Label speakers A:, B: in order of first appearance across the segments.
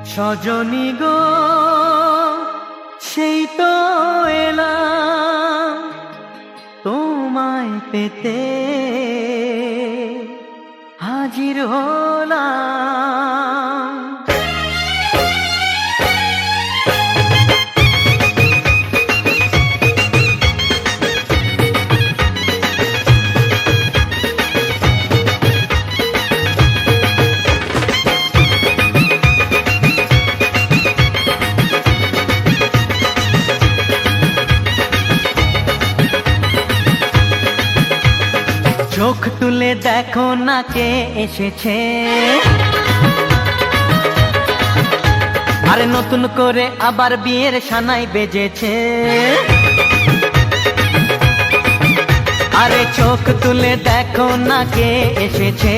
A: সজনী গো সেই তো এলাম তোমায় পেতে হাজির হলাম। চোখ তুলে দেখো না কে এসেছে, আরে নতুন করে আবার বিয়ের সানাই বেজেছে। আরে চোখ তুলে দেখো না কে এসেছে,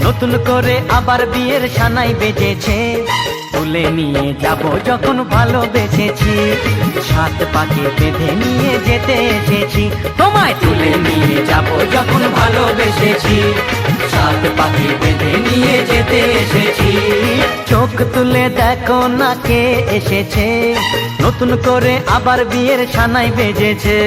A: নতুন করে আবার বিয়ের সানাই বেজেছে। তুলে নিয়ে যাব যখন ভালোবেসেছি, সাত পাকে বেঁধে নিয়ে যেতে এসেছি। তোমায় তুলে নিয়ে যাব যখন ভালোবেসেছি, সাত পাকে বেঁধে নিয়ে যেতে এসেছি। চোখ তুলে দেখো না কে এসেছে, নতুন করে আবার বিয়ের সানাই বেজেছে।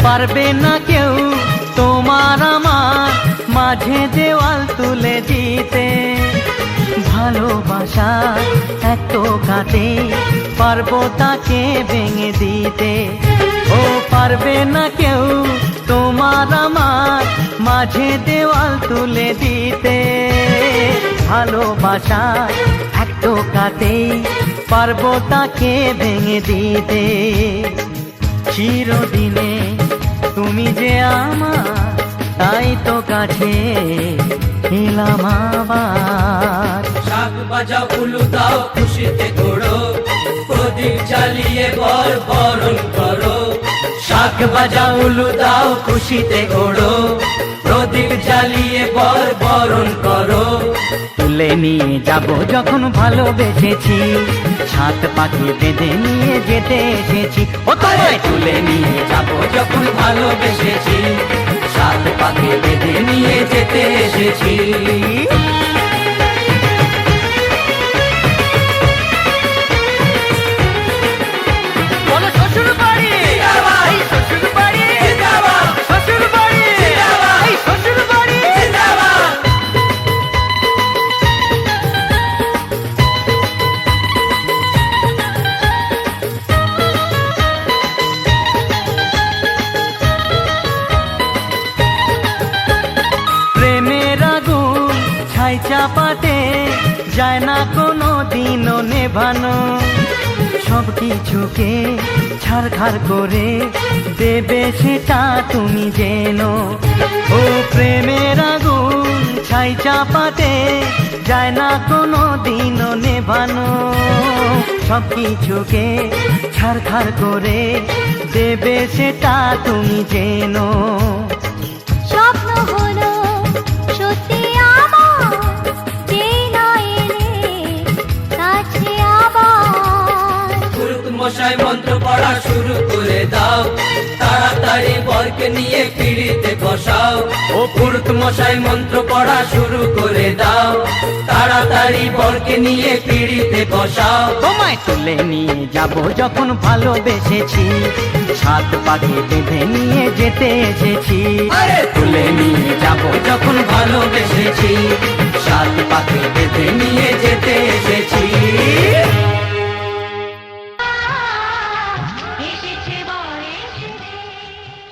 A: পারবে না কেউ তোমার আমার মাঝে দেওয়াল তুলে দিতে, ভালোবাসা এত কাটে পারবো তাকে ভেঙে দিতে। ও পারবে না কেউ তোমার আমার মাঝে দেওয়াল তুলে দিতে, ভালোবাসা এত কাটে পারবো তাকে ভেঙে দিতে। চিরদিনে তুমি যে আমার, তাই তো কাছে এলাম আবার।
B: শাক বাজাও উলু দাও খুশিতে ঘোড়ো, প্রদীপ জ্বালিয়ে বরণ করো।
A: শাক বাজাও উলু দাও খুশিতে ওড়ো,
B: প্রদীপ জ্বালিয়ে বরণ করো।
A: তুলে নিয়ে যাব যখন ভালোবেসেছি, সাত পাখি বেঁধে নিয়ে যেতে এসেছি। ও তোমায়
B: তুলে নিয়ে যাব যখন ভালোবেসেছি, সাত পাকে বেঁধে নিয়ে যেতে এসেছি।
A: বলো শ্বশুর বাড়ি, এই শ্বশুর বাড়ি, শ্বশুর বাড়ি, এই শ্বশুর বাড়ি। প্রেমের আগুন ছাই চাপাতে যায় না কোনো দিনও নেভানো, সব কিছুকে ছাড়খাড় করে দেবে সেটা তুমি জেনো। ও প্রেমের আগুন ছাই চাপাতে যায় না কোনো দিনও নেভানো, সব কিছুকে ছাড়খাড় করে দেবে সেটা তুমি জেনো।
C: স্বপ্ন হলো সত্যি আমার, যেই না এলে কাছে আবার।
B: পুরুত মশাই মন্ত্র পড়া শুরু করে দাও, তাড়াতাড়ি বরকে নিয়ে পিড়িতে বসাও। ও পুরুত মশাই মন্ত্র পড়া শুরু করে দাও, তাড়াতাড়ি বরকে নিয়ে পিড়িতে বসাও।
A: তোমায় তুলে নিয়ে যাব যখন ভালোবেসেছি, সাত পাখি বেঁধে নিয়ে যেতে এসেছি।
B: আরে তুলে নিয়ে যাব যখন ভালোবেসেছি, সাত পাকে বেঁধে নিয়ে